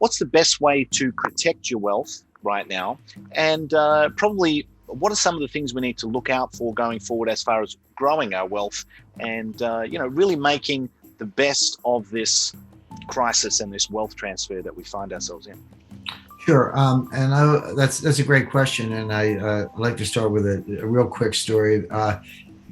what's the best way to protect your wealth right now, and probably what are some of the things we need to look out for going forward as far as growing our wealth and really making the best of this crisis and this wealth transfer that we find ourselves in. Sure, that's a great question, and I like to start with a real quick story.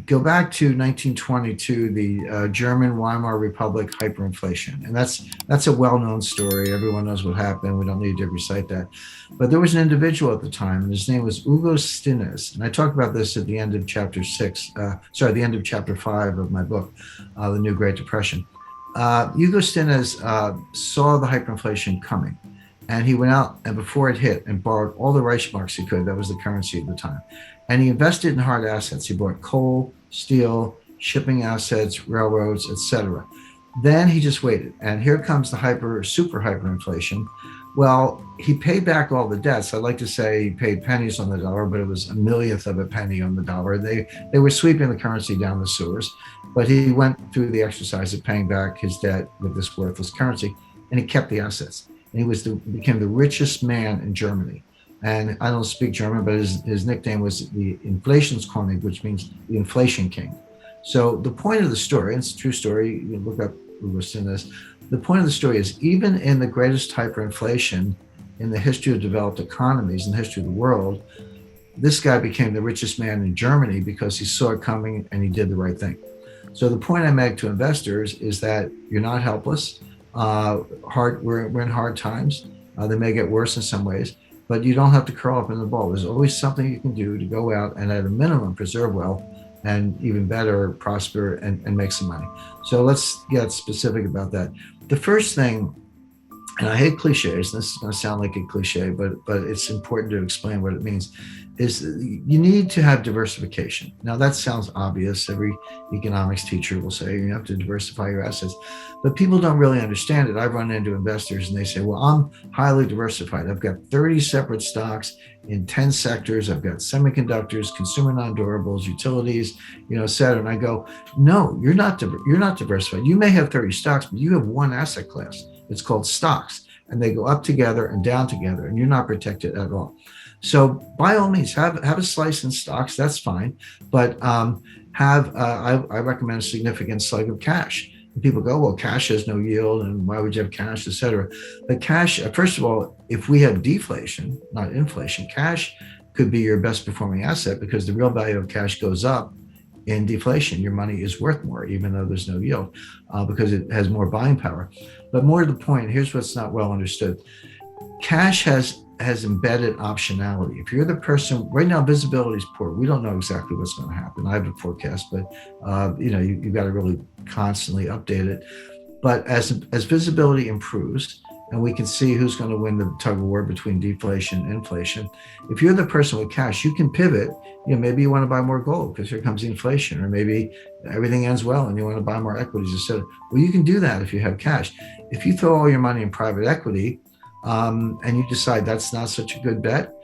Go back to 1922, the German Weimar Republic hyperinflation, and that's a well-known story. Everyone knows what happened. We don't need to recite that. But there was an individual at the time, and his name was Hugo Stinnes, and I talk about this at the end of chapter the end of chapter 5 of my book, The New Great Depression. Hugo Stinnes saw the hyperinflation coming. And he went out and before it hit and borrowed all the Reichsmarks he could. That was the currency at the time. And he invested in hard assets. He bought coal, steel, shipping assets, railroads, etc. Then he just waited. And here comes the super hyperinflation. Well, he paid back all the debts. I like to say he paid pennies on the dollar, but it was a millionth of a penny on the dollar. They were sweeping the currency down the sewers. But he went through the exercise of paying back his debt with this worthless currency, and he kept the assets. And he became the richest man in Germany. And I don't speak German, but his nickname was the Inflationskönig, which means the inflation king. So the point of the story, and it's a true story, you can look up Hugo Stinnes. The point of the story is even in the greatest hyperinflation in the history of developed economies, in the history of the world, this guy became the richest man in Germany because he saw it coming and he did the right thing. So the point I make to investors is that you're not helpless. We're in hard times. They may get worse in some ways, but you don't have to curl up in the ball. There's always something you can do to go out and at a minimum preserve wealth and even better prosper and make some money. So let's get specific about that. The first thing, and I hate cliches, this is going to sound like a cliche, but it's important to explain what it means, is you need to have diversification. Now that sounds obvious. Every economics teacher will say you have to diversify your assets, but people don't really understand it. I've run into investors and they say, well, I'm highly diversified. I've got 30 separate stocks in 10 sectors. I've got semiconductors, consumer non-durables, utilities, et cetera. And I go, no, you're not diversified. You may have 30 stocks, but you have one asset class. It's called stocks, and they go up together and down together, and you're not protected at all. So by all means, have a slice in stocks. That's fine, but I recommend a significant slug of cash. And people go, well, cash has no yield, and why would you have cash, et cetera? But cash, first of all, if we have deflation, not inflation, cash could be your best performing asset because the real value of cash goes up in deflation. Your money is worth more, even though there's no yield, because it has more buying power. But more to the point, here's what's not well understood. Cash has embedded optionality. If you're the person, right now visibility is poor. We don't know exactly what's going to happen. I have a forecast, but you've got to really constantly update it. But as visibility improves, and we can see who's going to win the tug of war between deflation and inflation, if you're the person with cash, you can pivot. Maybe you want to buy more gold because here comes inflation, or maybe everything ends well and you want to buy more equities instead. Well, you can do that if you have cash. If you throw all your money in private equity, and you decide that's not such a good bet,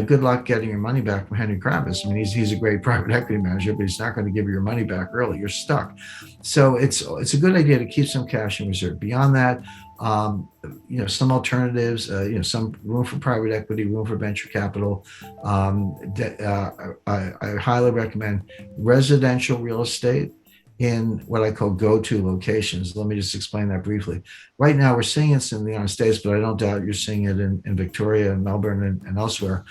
good luck getting your money back from Henry Kravis. I mean, he's a great private equity manager, but he's not going to give you your money back early. You're stuck. So it's a good idea to keep some cash in reserve. Beyond that, some alternatives, some room for private equity, room for venture capital. I highly recommend residential real estate in what I call go-to locations. Let me just explain that briefly. Right now, we're seeing it in the United States, but I don't doubt you're seeing it in Victoria and Melbourne and elsewhere.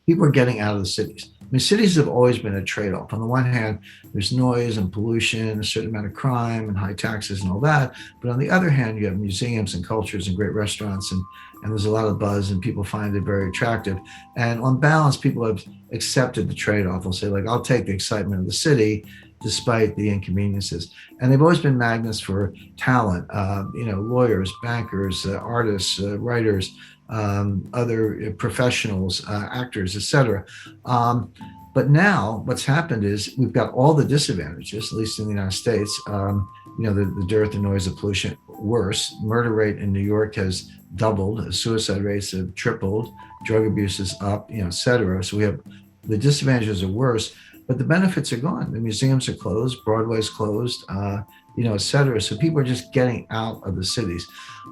People are getting out of the cities. I mean, cities have always been a trade-off. On the one hand, there's noise and pollution, a certain amount of crime and high taxes and all that. But on the other hand, you have museums and cultures and great restaurants, and there's a lot of buzz, and people find it very attractive. And on balance, people have accepted the trade-off. They'll say, I'll take the excitement of the city despite the inconveniences. And they've always been magnets for talent, lawyers, bankers, artists, writers, other professionals, actors, etc. But now what's happened is we've got all the disadvantages, at least in the United States, the dearth and noise of pollution. Worse, murder rate in New York has doubled, suicide rates have tripled, drug abuse is up, et cetera. So we have the disadvantages are worse, but the benefits are gone. The museums are closed, Broadway's closed, et cetera. So people are just getting out of the cities.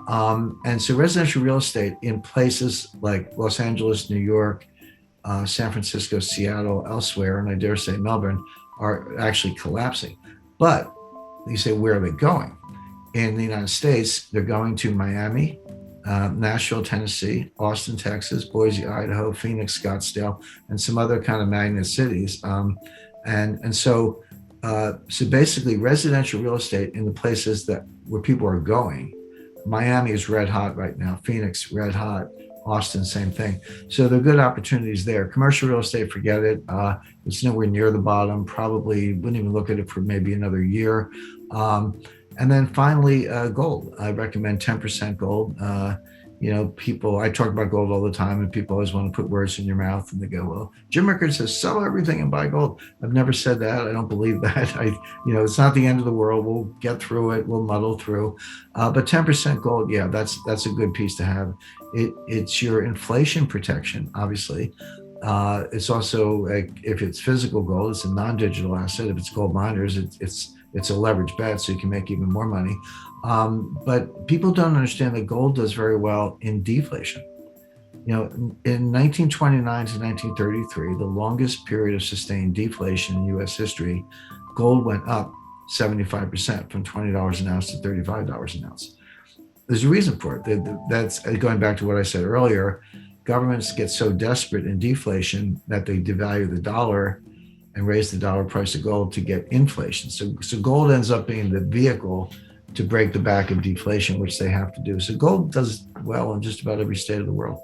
And so residential real estate in places like Los Angeles, New York, San Francisco, Seattle, elsewhere, and I dare say Melbourne, are actually collapsing. But you say, where are they going? In the United States, they're going to Miami, Nashville, Tennessee, Austin, Texas, Boise, Idaho, Phoenix, Scottsdale, and some other kind of magnet cities. So basically, residential real estate in the places where people are going. Miami is red hot right now. Phoenix, red hot. Austin, same thing. So there are good opportunities there. Commercial real estate, forget it. It's nowhere near the bottom. Probably wouldn't even look at it for maybe another year. And then finally, gold. I recommend 10% gold. People, I talk about gold all the time, and people always want to put words in your mouth, and they go, well, Jim Rickards says, sell everything and buy gold. I've never said that. I don't believe that. It's not the end of the world. We'll get through it. We'll muddle through. But 10% gold, yeah, that's a good piece to have. It's your inflation protection, obviously. It's also, if it's physical gold, it's a non-digital asset. If it's gold miners, it's a leverage bet, so you can make even more money. But people don't understand that gold does very well in deflation. In 1929 to 1933, the longest period of sustained deflation in U.S. history, gold went up 75%, from $20 an ounce to $35 an ounce. There's a reason for it. That's going back to what I said earlier. Governments get so desperate in deflation that they devalue the dollar and raise the dollar price of gold to get inflation. So gold ends up being the vehicle to break the back of deflation, which they have to do. So gold does well in just about every state of the world.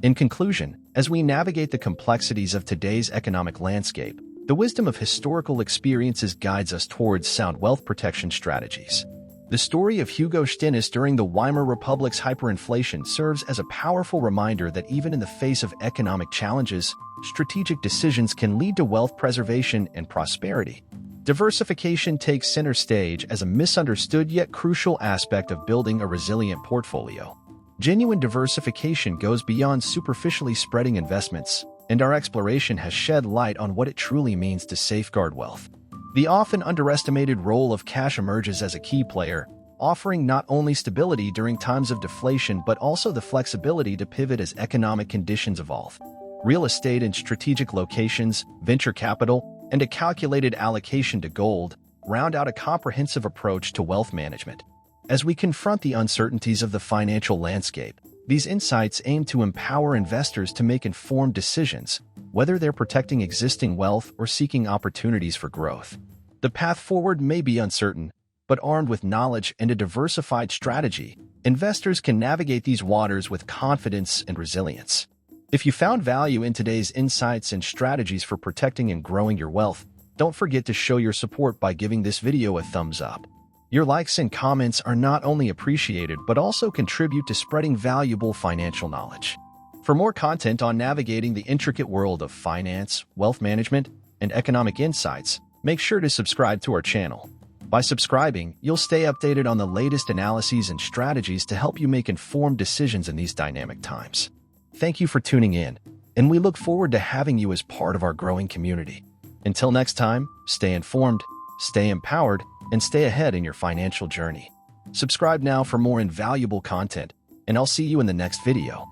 In conclusion, as we navigate the complexities of today's economic landscape, the wisdom of historical experiences guides us towards sound wealth protection strategies. The story of Hugo Stinnes during the Weimar Republic's hyperinflation serves as a powerful reminder that even in the face of economic challenges, strategic decisions can lead to wealth preservation and prosperity. Diversification takes center stage as a misunderstood yet crucial aspect of building a resilient portfolio. Genuine diversification goes beyond superficially spreading investments, and our exploration has shed light on what it truly means to safeguard wealth. The often underestimated role of cash emerges as a key player, offering not only stability during times of deflation but also the flexibility to pivot as economic conditions evolve. Real estate in strategic locations, venture capital, and a calculated allocation to gold round out a comprehensive approach to wealth management. As we confront the uncertainties of the financial landscape, these insights aim to empower investors to make informed decisions, whether they're protecting existing wealth or seeking opportunities for growth. The path forward may be uncertain, but armed with knowledge and a diversified strategy, investors can navigate these waters with confidence and resilience. If you found value in today's insights and strategies for protecting and growing your wealth, don't forget to show your support by giving this video a thumbs up. Your likes and comments are not only appreciated but also contribute to spreading valuable financial knowledge. For more content on navigating the intricate world of finance, wealth management, and economic insights, make sure to subscribe to our channel. By subscribing, you'll stay updated on the latest analyses and strategies to help you make informed decisions in these dynamic times. Thank you for tuning in, and we look forward to having you as part of our growing community. Until next time, stay informed, stay empowered, and stay ahead in your financial journey. Subscribe now for more invaluable content, and I'll see you in the next video.